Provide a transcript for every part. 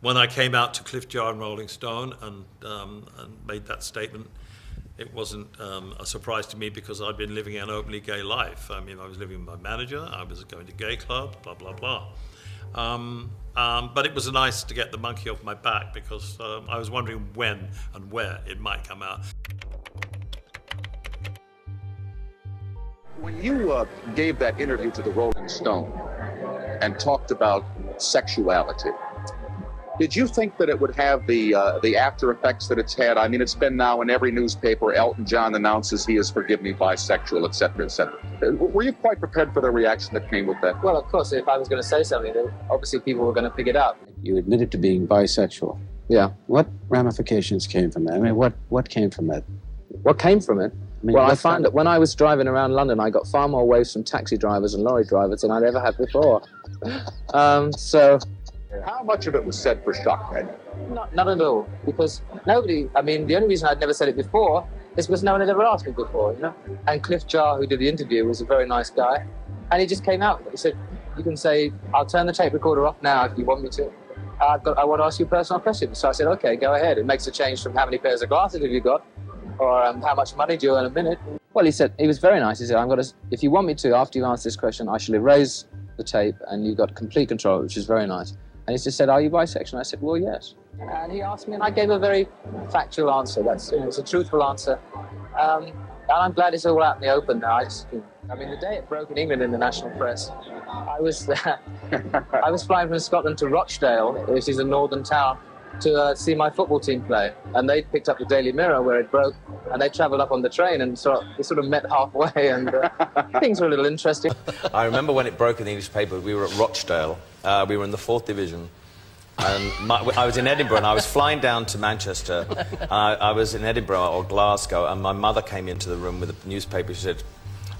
when I came out to Cliff Jar and Rolling Stone and made that statement, it wasn't a surprise to me because I'd been living an openly gay life. I mean, I was living with my manager, I was going to gay clubs, blah, blah, blah. But it was nice to get the monkey off my back because I was wondering when and where it might come out. When you gave that interview to the Rolling Stone and talked about sexuality, did you think that it would have the after effects that it's had? I mean, it's been now in every newspaper. Elton John announces he has forgiven me, bisexual, etc., etc. Were you quite prepared for the reaction that came with that? Well, of course, if I was going to say something, then obviously people were going to pick it up. You admitted to being bisexual. Yeah. What ramifications came from that? I mean, what came from that? What came from it? I mean, well, I found that when I was driving around London, I got far more waves from taxi drivers and lorry drivers than I'd ever had before. So... How much of it was said for shock value? Not at all, because nobody, I mean, the only reason I'd never said it before is because no one had ever asked me before, you know? And Cliff Jar, who did the interview, was a very nice guy, and he just came out. He said, you can say, I'll turn the tape recorder off now if you want me to. I want to ask you a personal question. So I said, okay, go ahead. It makes a change from how many pairs of glasses have you got, or how much money do you earn a minute? Well, he said, he was very nice. He said, if you want me to, after you answer this question, I shall erase the tape and you've got complete control, which is very nice. And he just said, are you bisexual? And I said, well, yes. And he asked me, and I gave a very factual answer. It's a truthful answer. And I'm glad it's all out in the open now. I mean, the day it broke in England in the national press, I was flying from Scotland to Rochdale, which is a northern town, to see my football team play. And they picked up the Daily Mirror where it broke, and they travelled up on the train, and we sort of met halfway, and things were a little interesting. I remember when it broke in the English paper, we were at Rochdale. We were in the 4th Division. And I was in Edinburgh, and I was flying down to Manchester. I was in Edinburgh or Glasgow, and my mother came into the room with a newspaper. She said,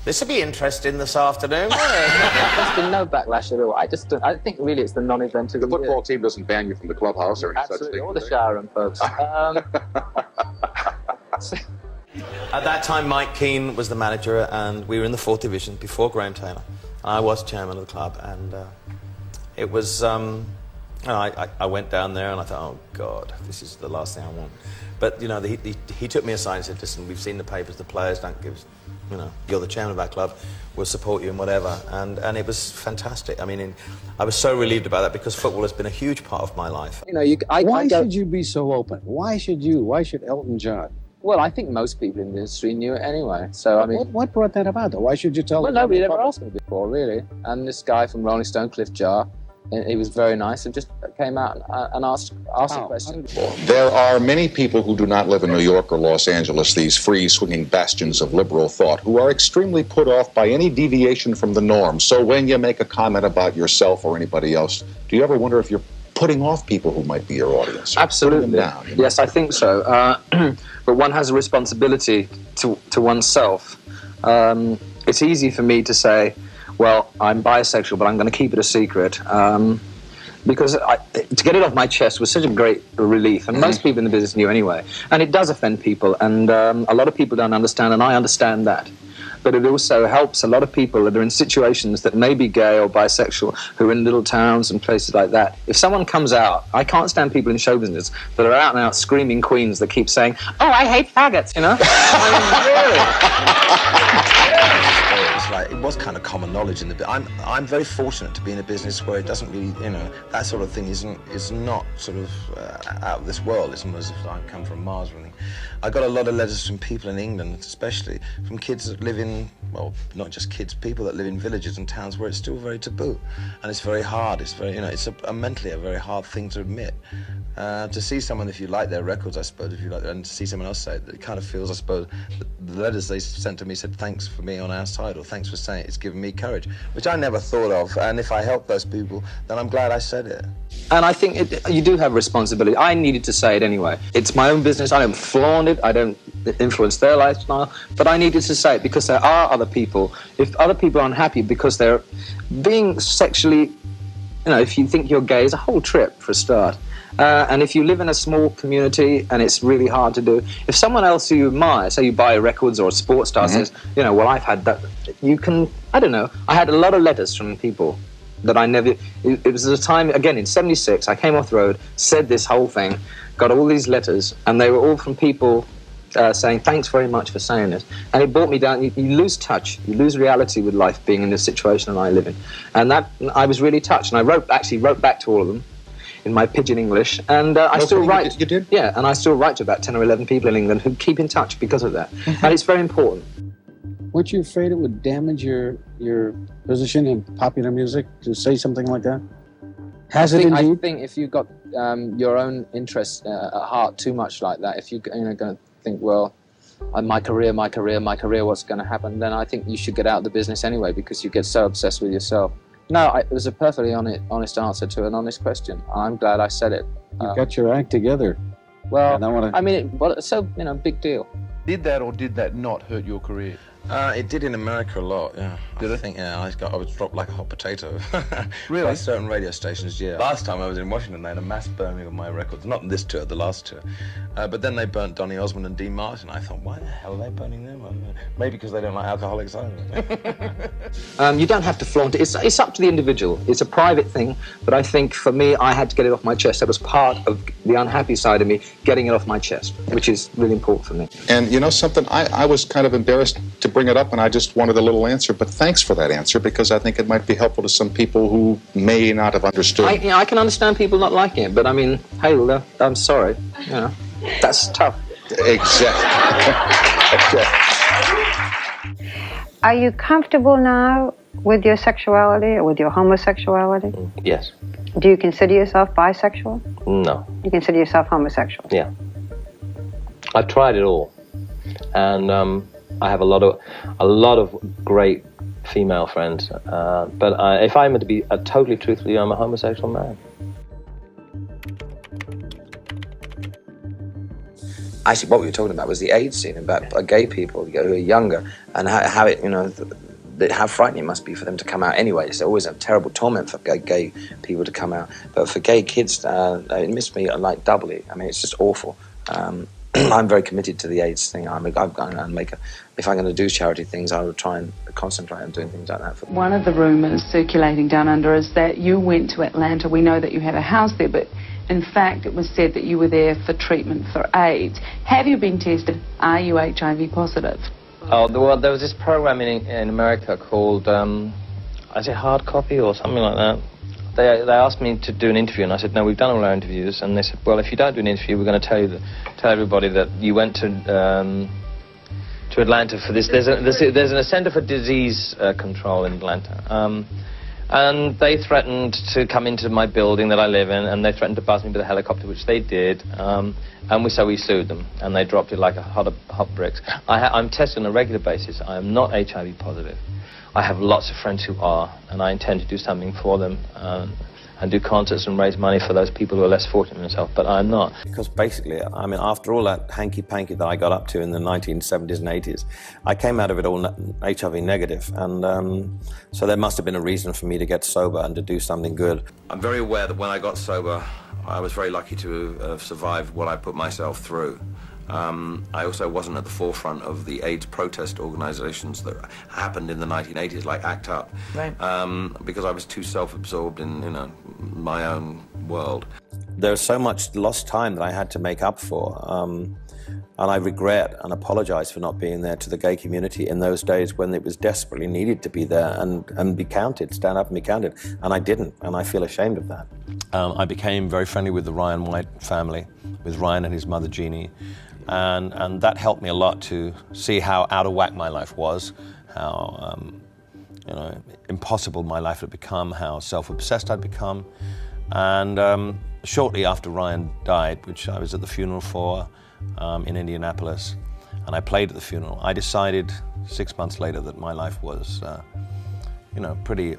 this will be interesting this afternoon. There's been no backlash at all. I think really it's the non-event of the football team doesn't ban you from the clubhouse or any such thing. Or the shower room, folks. At that time, Mike Keane was the manager, and we were in the 4th Division before Graham Taylor. And I was chairman of the club, and it was... I went down there and I thought, oh, God, this is the last thing I want. But, you know, he took me aside and said, listen, we've seen the papers, the players don't give... You know, you're the chairman of our club, we'll support you and whatever. And it was fantastic. I mean, I was so relieved about that because football has been a huge part of my life. You know, why should you be so open? Why should you? Why should Elton John? Well, I think most people in the industry knew it anyway. So, I mean... What brought that about, though? Why should you tell them? Well, nobody had ever asked me before, really. And this guy from Rolling Stone, Cliff Jar, he was very nice and just came out and asked a question. There are many people who do not live in New York or Los Angeles, these free-swinging bastions of liberal thought, who are extremely put off by any deviation from the norm. So when you make a comment about yourself or anybody else, do you ever wonder if you're putting off people who might be your audience? Absolutely. Down, you know? Yes, I think so. But one has a responsibility to oneself. It's easy for me to say, well, I'm bisexual, but I'm going to keep it a secret. Because to get it off my chest was such a great relief. And most people in the business knew anyway. And it does offend people. And a lot of people don't understand, and I understand that. But it also helps a lot of people that are in situations that may be gay or bisexual, who are in little towns and places like that. If someone comes out, I can't stand people in show business that are out and out screaming queens that keep saying, oh, I hate faggots, you know? It was kind of common knowledge in the... I'm very fortunate to be in a business where it doesn't really, you know, that sort of thing is not sort of out of this world. It's not as if I come from Mars or anything. I got a lot of letters from people in England, especially from kids that live in, well, not just kids, people that live in villages and towns where it's still very taboo. And it's very hard. It's very, you know, it's mentally a very hard thing to admit. To see someone, if you like their records, I suppose, and to see someone else say it kind of feels, I suppose, the letters they sent to me said, thanks for being on our side, or thanks for saying it. It's given me courage, which I never thought of. And if I help those people, then I'm glad I said it. And I think you do have a responsibility. I needed to say it anyway. It's my own business. I don't flaunt it. I don't influence their lifestyle. But I needed to say it because there are other people. If other people are unhappy because they're being sexually, you know, if you think you're gay, it's a whole trip for a start. And if you live in a small community and it's really hard to do, if someone else who you admire, say you buy records or a sports star says, you know, well, I've had that, you can, I don't know. I had a lot of letters from people that I never... It was a time, again, in 76, I came off the road, said this whole thing, got all these letters, and they were all from people saying, thanks very much for saying this. And it brought me down. You lose touch. You lose reality with life being in the situation that I live in. And that, I was really touched. And I actually wrote back to all of them in my pidgin English. And I still write. You did? Yeah, and I still write to about 10 or 11 people in England who keep in touch because of that. And it's very important. Weren't you afraid it would damage your position in popular music to say something like that? Has it indeed? I think if you've got your own interests at heart too much like that, if you're going to think, well, my career, what's going to happen, then I think you should get out of the business anyway, because you get so obsessed with yourself. No, it was a perfectly honest answer to an honest question. I'm glad I said it. You got your act together. Well, I mean, it's so, big deal. Did that or did that not hurt your career? It did in America a lot, yeah. Did it? I think, yeah, I was dropped like a hot potato. Really? By certain radio stations, yeah. Last time I was in Washington, they had a mass burning of my records. Not this tour, the last tour. But then they burnt Donny Osmond and Dean Martin. I thought, why the hell are they burning them? Maybe because they don't like alcoholics either. You don't have to flaunt it. It's up to the individual. It's a private thing, but I think for me, I had to get it off my chest. That was part of the unhappy side of me, getting it off my chest, which is really important for me. And you know something, I was kind of embarrassed to bring it up, and I just wanted a little answer, but thanks for that answer, because I think it might be helpful to some people who may not have understood. I can understand people not liking it, but I mean, hey, I'm sorry, that's tough. Exactly. Are you comfortable now with your sexuality or with your homosexuality? Yes. Do you consider yourself bisexual? No. You consider yourself homosexual? Yeah. I've tried it all, and I have a lot of great female friends. But if I'm to be totally truthful, I'm a homosexual man. Actually, what we were talking about was the AIDS scene, about gay people who are younger, and how it, how frightening it must be for them to come out anyway. It's always a terrible torment for gay people to come out. But for gay kids, it missed me like doubly. I mean, it's just awful. I'm very committed to the AIDS thing. If I'm going to do charity things, I would try and concentrate on doing things like that. One of the rumours circulating down under is that you went to Atlanta. We know that you had a house there, but in fact it was said that you were there for treatment for AIDS. Have you been tested? Are you HIV positive? Oh, there was this program in America called, is it Hard Copy or something like that? They asked me to do an interview, and I said, no, we've done all our interviews. And they said, well, if you don't do an interview, we're going to tell everybody that you went to Atlanta for this. There's a Center for Disease Control in Atlanta. And they threatened to come into my building that I live in, and they threatened to buzz me with a helicopter, which they did. So we sued them, and they dropped it like hot bricks. I'm tested on a regular basis. I am not HIV positive. I have lots of friends who are, and I intend to do something for them and do concerts and raise money for those people who are less fortunate than myself, but I'm not. Because basically, I mean, after all that hanky-panky that I got up to in the 1970s and 80s, I came out of it all HIV negative, and so there must have been a reason for me to get sober and to do something good. I'm very aware that when I got sober, I was very lucky to have survived what I put myself through. I also wasn't at the forefront of the AIDS protest organizations that happened in the 1980s, like ACT UP, right. Because I was too self-absorbed in my own world. There was so much lost time that I had to make up for, and I regret and apologize for not being there to the gay community in those days when it was desperately needed to be there and be counted, stand up and be counted, and I didn't, and I feel ashamed of that. I became very friendly with the Ryan White family, with Ryan and his mother Jeannie, and that helped me a lot to see how out of whack my life was, how impossible my life had become, how self-obsessed I'd become. And shortly after Ryan died, which I was at the funeral for in Indianapolis, and I played at the funeral, I decided 6 months later that my life was pretty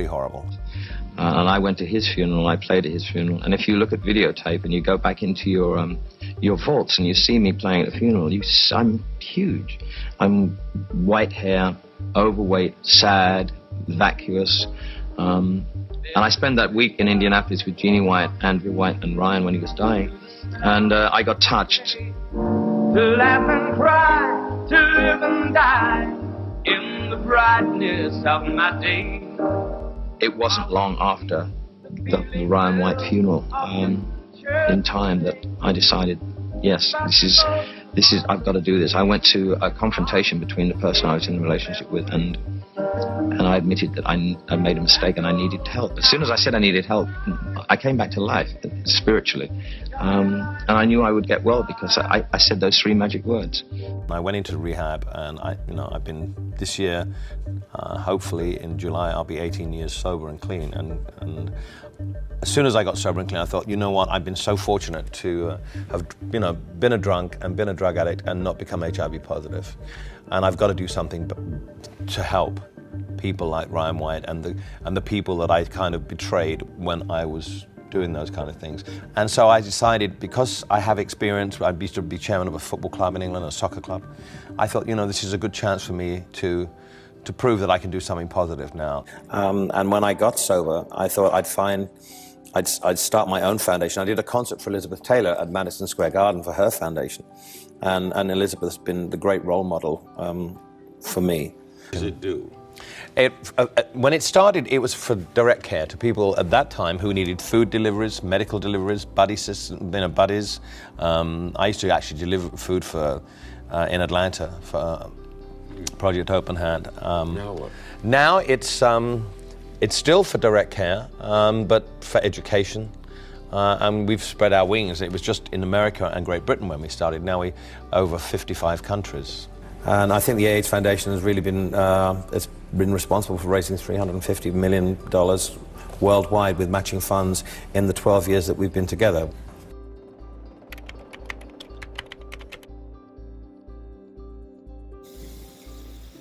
horrible. And I went to his funeral, I played at his funeral, and if you look at videotape and you go back into your vaults and you see me playing at the funeral, I'm huge. I'm white hair, overweight, sad, vacuous. And I spent that week in Indianapolis with Jeannie White, Andrew White, and Ryan when he was dying. And I got touched. To laugh and cry, to live and die in the brightness of my day. it wasn't long after the Ryan White funeral, in time, that I decided, yes, this is I've got to do this. I went to a confrontation between the person I was in a relationship with, and I admitted that I made a mistake and I needed help. As soon as I said I needed help, I came back to life spiritually, and I knew I would get well because I said those 3 magic words. I went into rehab, and I've been this year. Hopefully in July I'll be 18 years sober and clean. And as soon as I got sober and clean, I thought, you know what? I've been so fortunate to have been a drunk and been a drug addict and not become HIV positive, and I've got to do something to help people like Ryan White and the people that I kind of betrayed when I was doing those kind of things. And so I decided, because I have experience, I used to be chairman of a football club in England, a soccer club, I thought, this is a good chance for me to prove that I can do something positive now. And when I got sober, I thought I'd start my own foundation. I did a concert for Elizabeth Taylor at Madison Square Garden for her foundation. And Elizabeth's been the great role model for me. What does it do? When it started, it was for direct care to people at that time who needed food deliveries, medical deliveries, buddies. I used to actually deliver food for in Atlanta for Project Open Hand. Now what? Now it's still for direct care, but for education. And we've spread our wings. It was just in America and Great Britain when we started. Now we're over 55 countries. And I think the AIDS Foundation has really been responsible for raising $350 million worldwide with matching funds in the 12 years that we've been together.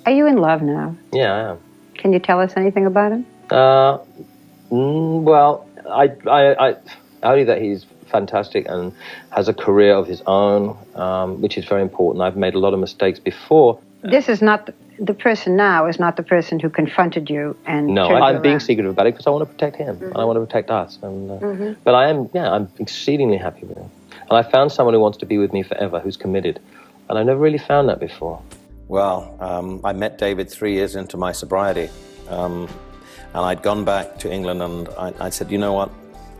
Are you in love now? Yeah, I am. Can you tell us anything about him? Well, I only that he's fantastic and has a career of his own, which is very important. I've made a lot of mistakes before. This is not the person now is not the person who confronted you and no, turned you I'm being around. secretive about it because I want to protect him and I want to protect us. And, but I'm exceedingly happy with him. And I found someone who wants to be with me forever, who's committed. And I've never really found that before. Well, I met David 3 years into my sobriety, and I'd gone back to England, and I said, you know what,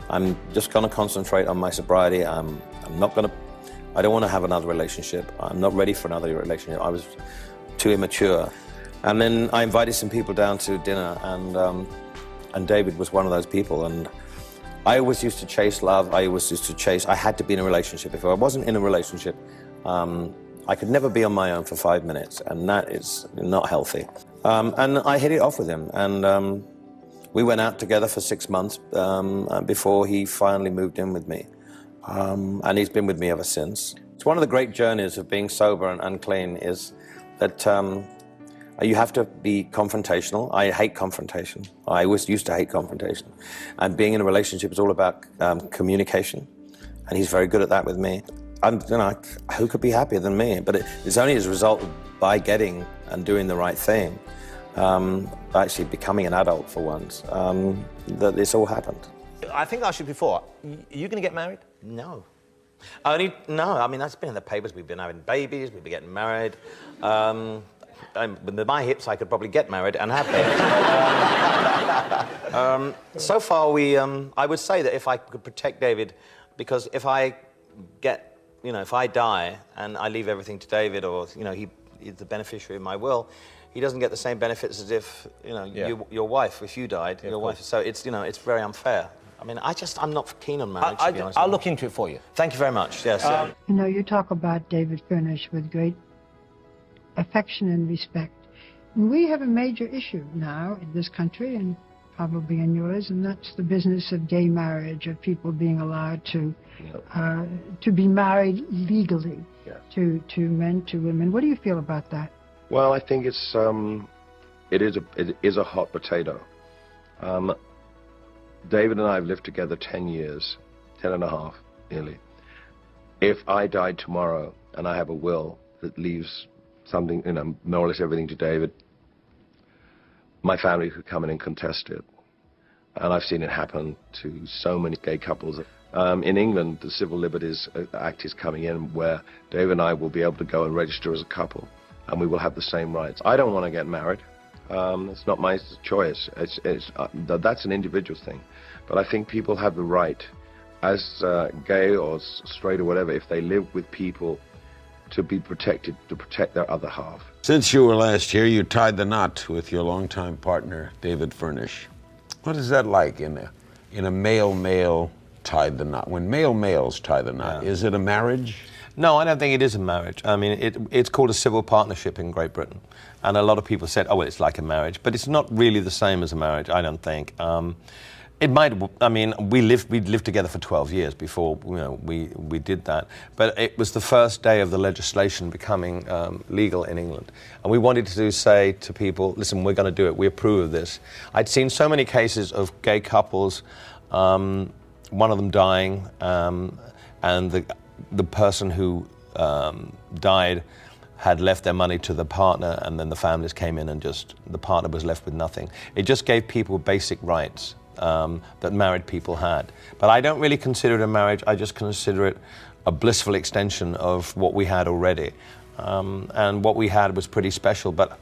I'm just going to concentrate on my sobriety. I don't want to have another relationship. I'm not ready for another relationship. I was too immature. And then I invited some people down to dinner, and David was one of those people. And I always used to chase love. I had to be in a relationship. If I wasn't in a relationship, I could never be on my own for 5 minutes, and that is not healthy. And I hit it off with him, and we went out together for 6 months before he finally moved in with me. And he's been with me ever since. It's one of the great journeys of being sober and clean is that you have to be confrontational. I hate confrontation. I always used to hate confrontation. And being in a relationship is all about communication, and he's very good at that with me. Who could be happier than me? But it's only as a result of by getting and doing the right thing, actually becoming an adult for once, that this all happened. I think I asked you before, are you going to get married? No. No, I mean, that's been in the papers. We've been having babies, we've been getting married. With my hips, I could probably get married and have babies. So far, I would say that if I could protect David, because if I if I die and I leave everything to David, or, he's the beneficiary of my will, he doesn't get the same benefits as if, your wife, if you died, your wife. So it's, it's very unfair. I mean, I'm not keen on marriage, to be honest. I'll look into it for you. Thank you very much, yes. You talk about David Furnish with great affection and respect. And we have a major issue now in this country, and probably in yours, and that's the business of gay marriage, of people being allowed to be married legally, to men, to women. What do you feel about that? Well, I think it is a hot potato. David and I have lived together 10 years, 10 and a half, nearly. If I died tomorrow and I have a will that leaves something, more or less everything to David, my family could come in and contest it. And I've seen it happen to so many gay couples. In England, the Civil Liberties Act is coming in, where David and I will be able to go and register as a couple, and we will have the same rights. I don't want to get married. It's not my choice. That's an individual thing. But I think people have the right, as gay or straight or whatever, if they live with people, to be protected, to protect their other half. Since you were last here, you tied the knot with your longtime partner, David Furnish. What is that like in a male-male tied the knot? When males tie the knot, is it a marriage? No, I don't think it is a marriage. I mean, it's called a civil partnership in Great Britain. And a lot of people said, oh, well, it's like a marriage. But it's not really the same as a marriage, I don't think. It might, I mean, we'd lived together for 12 years before, you know, we did that. But it was the first day of the legislation becoming legal in England. And we wanted to say to people, listen, we're going to do it. We approve of this. I'd seen so many cases of gay couples, one of them dying, and the person who died had left their money to the partner, and then the families came in and just, the partner was left with nothing. It just gave people basic rights that married people had. But I don't really consider it a marriage, I just consider it a blissful extension of what we had already. And what we had was pretty special, but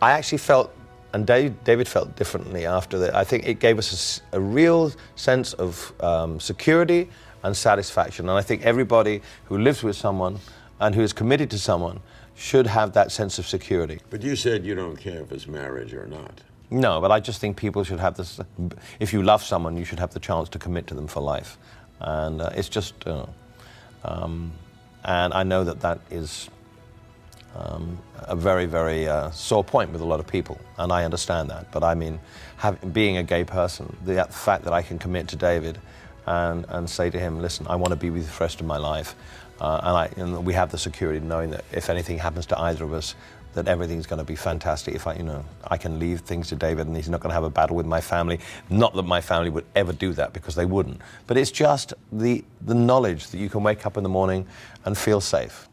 I actually felt, and David felt differently after that. I think it gave us a real sense of security and satisfaction. And I think everybody who lives with someone and who is committed to someone should have that sense of security. But you said you don't care if it's marriage or not. No, but I just think people should have this, if you love someone, you should have the chance to commit to them for life. And it's just, and I know that is a very, very sore point with a lot of people, and I understand that. But I mean, being a gay person, the fact that I can commit to David and say to him, listen, I want to be with you for the rest of my life. And we have the security knowing that if anything happens to either of us, that everything's going to be fantastic. If I can leave things to David and he's not going to have a battle with my family. Not that my family would ever do that, because they wouldn't. But it's just the knowledge that you can wake up in the morning and feel safe.